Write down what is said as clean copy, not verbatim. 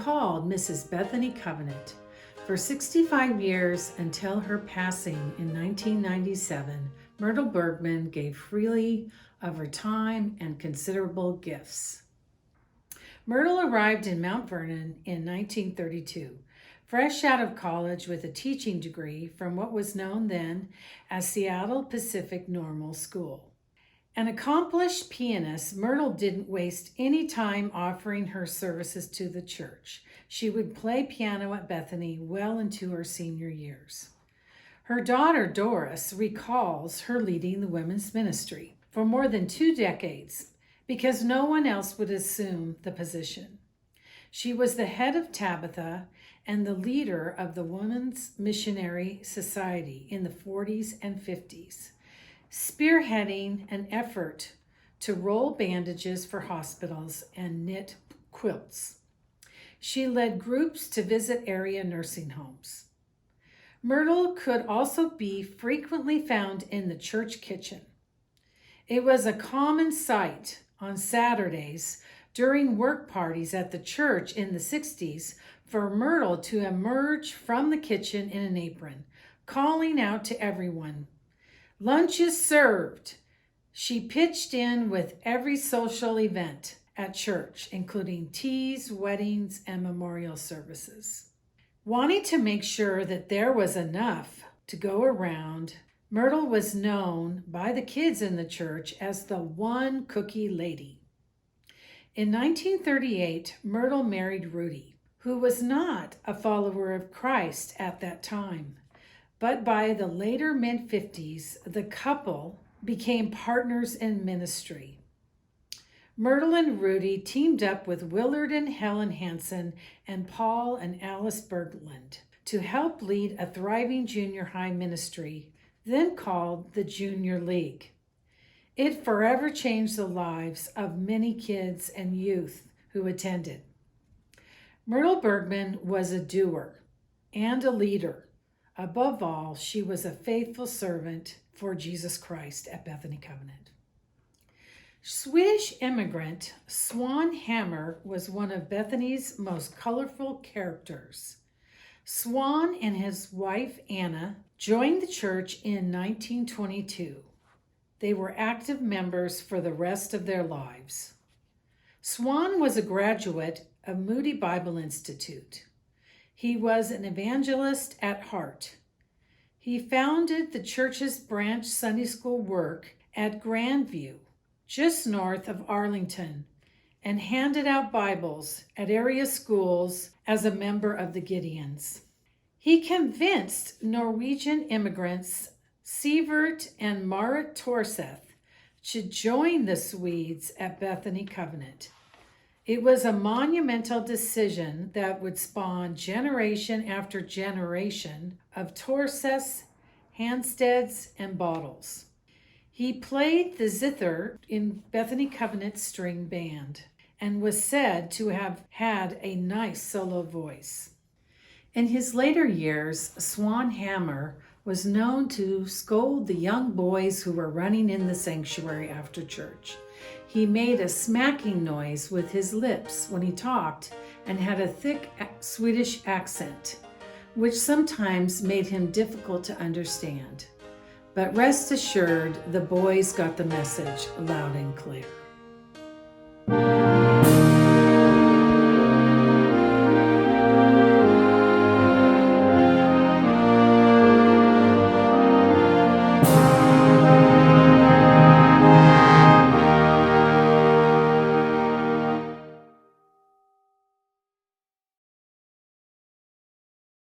called Mrs. Bethany Covenant. For 65 years until her passing in 1997, Myrtle Bergman gave freely of her time and considerable gifts. Myrtle arrived in Mount Vernon in 1932, fresh out of college with a teaching degree from what was known then as Seattle Pacific Normal School. An accomplished pianist, Myrtle didn't waste any time offering her services to the church. She would play piano at Bethany well into her senior years. Her daughter, Doris, recalls her leading the women's ministry for more than 2 decades because no one else would assume the position. She was the head of Tabitha and the leader of the Women's Missionary Society in the 40s and 50s, spearheading an effort to roll bandages for hospitals and knit quilts. She led groups to visit area nursing homes. Myrtle could also be frequently found in the church kitchen. It was a common sight on Saturdays during work parties at the church in the 60s for Myrtle to emerge from the kitchen in an apron, calling out to everyone, "Lunch is served." She pitched in with every social event at church, including teas, weddings, and memorial services. Wanting to make sure that there was enough to go around, Myrtle was known by the kids in the church as the one cookie lady. In 1938, Myrtle married Rudy, who was not a follower of Christ at that time. But by the later mid-50s, the couple became partners in ministry. Myrtle and Rudy teamed up with Willard and Helen Hansen and Paul and Alice Bergland to help lead a thriving junior high ministry, then called the Junior League. It forever changed the lives of many kids and youth who attended. Myrtle Bergman was a doer and a leader. Above all, she was a faithful servant for Jesus Christ at Bethany Covenant. Swedish immigrant Swan Hammer was one of Bethany's most colorful characters. Swan and his wife Anna joined the church in 1922. They were active members for the rest of their lives. Swan was a graduate of Moody Bible Institute. He was an evangelist at heart. He founded the church's branch Sunday school work at Grandview, just north of Arlington, and handed out Bibles at area schools as a member of the Gideons. He convinced Norwegian immigrants Sivert and Marit Torseth to join the Swedes at Bethany Covenant. It was a monumental decision that would spawn generation after generation of Torseths, Handsteads, and Bottles. He played the zither in Bethany Covenant string band and was said to have had a nice solo voice. In his later years, Swan Hammer was known to scold the young boys who were running in the sanctuary after church. He made a smacking noise with his lips when he talked and had a thick Swedish accent, which sometimes made him difficult to understand. But rest assured, the boys got the message loud and clear.